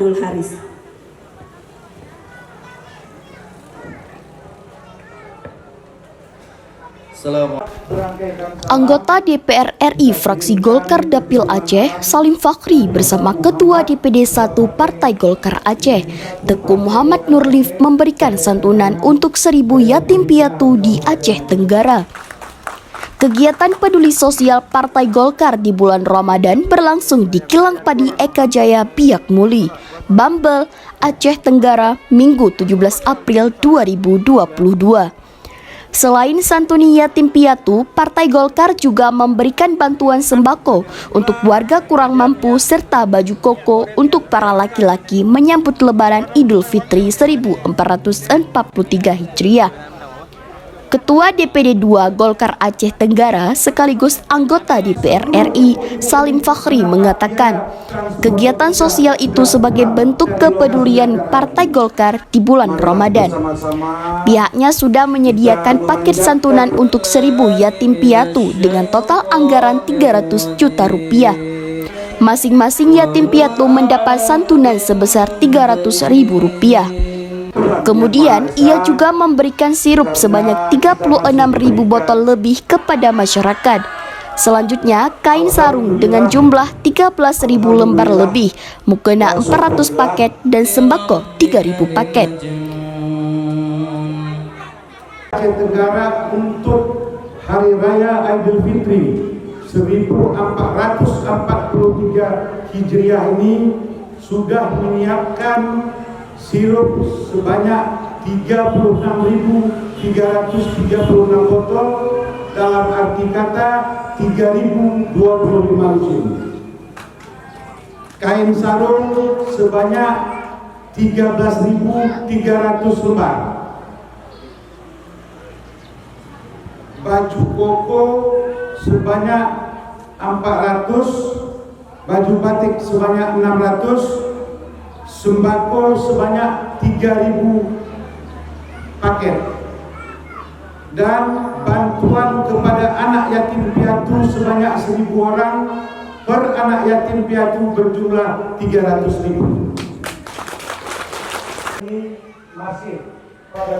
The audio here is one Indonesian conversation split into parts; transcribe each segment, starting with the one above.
Abdul Haris. Anggota DPR RI fraksi Golkar Dapil Aceh, Salim Fakhri bersama Ketua DPD 1 Partai Golkar Aceh, Teku Muhammad Nurlif memberikan santunan untuk 1.000 yatim piatu di Aceh Tenggara. Kegiatan peduli sosial Partai Golkar di bulan Ramadan berlangsung di Kilang Padi Eka Jaya Biak Muli, Bambel, Aceh Tenggara, Minggu 17 April 2022. Selain santuni yatim piatu, Partai Golkar juga memberikan bantuan sembako untuk warga kurang mampu serta baju koko untuk para laki-laki menyambut Lebaran Idul Fitri 1443 Hijriah. Ketua DPD 2 Golkar Aceh Tenggara sekaligus anggota DPR RI Salim Fakhri mengatakan, kegiatan sosial itu sebagai bentuk kepedulian Partai Golkar di bulan Ramadan. Pihaknya sudah menyediakan paket santunan untuk 1.000 yatim piatu dengan total anggaran 300 juta rupiah. Masing-masing yatim piatu mendapat santunan sebesar 300.000 rupiah. Kemudian, ia juga memberikan sirup sebanyak 36.000 botol lebih kepada masyarakat. Selanjutnya, kain sarung dengan jumlah 13.000 lembar lebih, mukena 400 paket, dan sembako 3.000 paket. Aceh Tenggara untuk Hari Raya Idul Fitri 1443 Hijriah ini sudah menyiapkan sirup sebanyak 36.336 botol, dalam arti kata 3.025 lusin. Kain sarung sebanyak 13.300 lembar. Baju koko sebanyak 400, baju batik sebanyak 600, sembako sebanyak 3.000 paket, dan bantuan kepada anak yatim piatu sebanyak 1.000 orang, per anak yatim piatu berjumlah 300.000.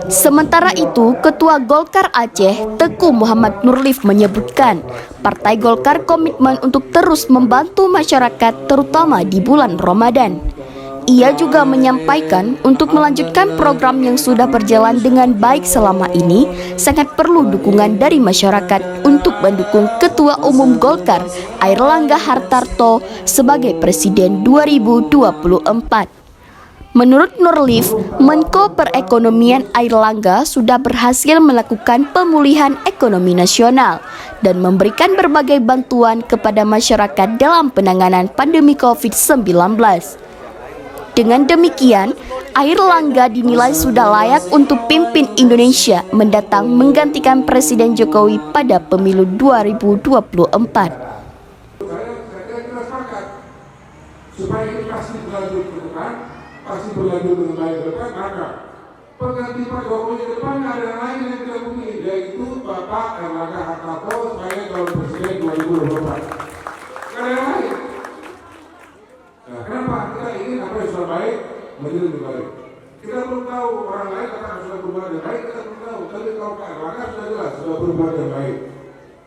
Sementara itu, Ketua Golkar Aceh, Teku Muhammad Nurlif menyebutkan, Partai Golkar komitmen untuk terus membantu masyarakat terutama di bulan Ramadan. Ia juga menyampaikan untuk melanjutkan program yang sudah berjalan dengan baik selama ini, sangat perlu dukungan dari masyarakat untuk mendukung Ketua Umum Golkar, Airlangga Hartarto, sebagai Presiden 2024. Menurut Nurlif, Menko Perekonomian Airlangga sudah berhasil melakukan pemulihan ekonomi nasional dan memberikan berbagai bantuan kepada masyarakat dalam penanganan pandemi COVID-19. Dengan demikian, Airlangga dinilai sudah layak untuk pimpin Indonesia mendatang menggantikan Presiden Jokowi pada pemilu 2024. Supaya ini pasti berlanjut ke depan, pasti berlanjut dengan baik ke depan, maka pengganti Pak Jokowi ke depan ada yang lain yang tidak mungkin, yaitu Bapak Airlangga Hartarto sebagai calon Presiden 2024. Karena yang lain. Nah, kenapa kita ingin apa yang sudah baik menjadi lebih baik? Kita belum tahu orang lain akan sudah berubah dengan baik, kita belum tahu. Tapi kalau Pak Airlangga sudah jelas sudah berubah dengan baik,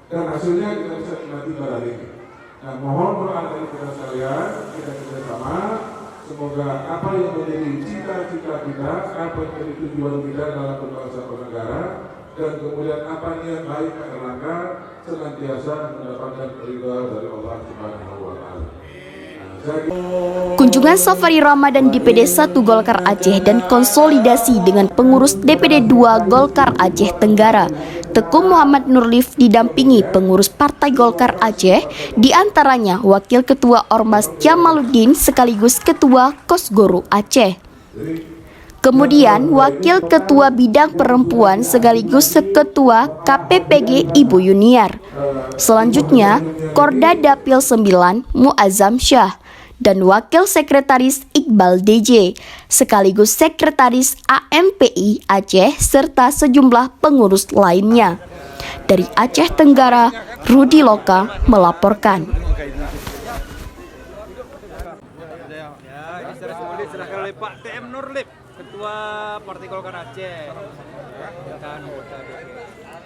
dan hasilnya kita bisa nikmati pada hari ini. Nah, mohon doa dari kita sekalian, kita bersama, semoga apa yang menjadi cita-cita kita, apa yang menjadi tujuan kita dalam berbangsa bernegara, dan kemudian apa yang baik Pak Airlangga senantiasa mendapatkan ridha dari Allah Subhanahu wa Ta'ala. Kunjungan safari Ramadan DPD 1 Golkar Aceh dan konsolidasi dengan pengurus DPD 2 Golkar Aceh Tenggara, Teku Muhammad Nurlif didampingi pengurus Partai Golkar Aceh, diantaranya Wakil Ketua Ormas Jamaluddin sekaligus Ketua Kosgoro Aceh. Kemudian Wakil Ketua Bidang Perempuan sekaligus Ketua KPPG Ibu Yuniar. Selanjutnya Korda Dapil 9 Muazzam Syah dan Wakil Sekretaris Iqbal DJ, sekaligus Sekretaris AMPI Aceh serta sejumlah pengurus lainnya. Dari Aceh Tenggara, Rudi Loka melaporkan. oleh Pak TM Nurlip, Ketua Partai Golkar Aceh dan anggota DPR.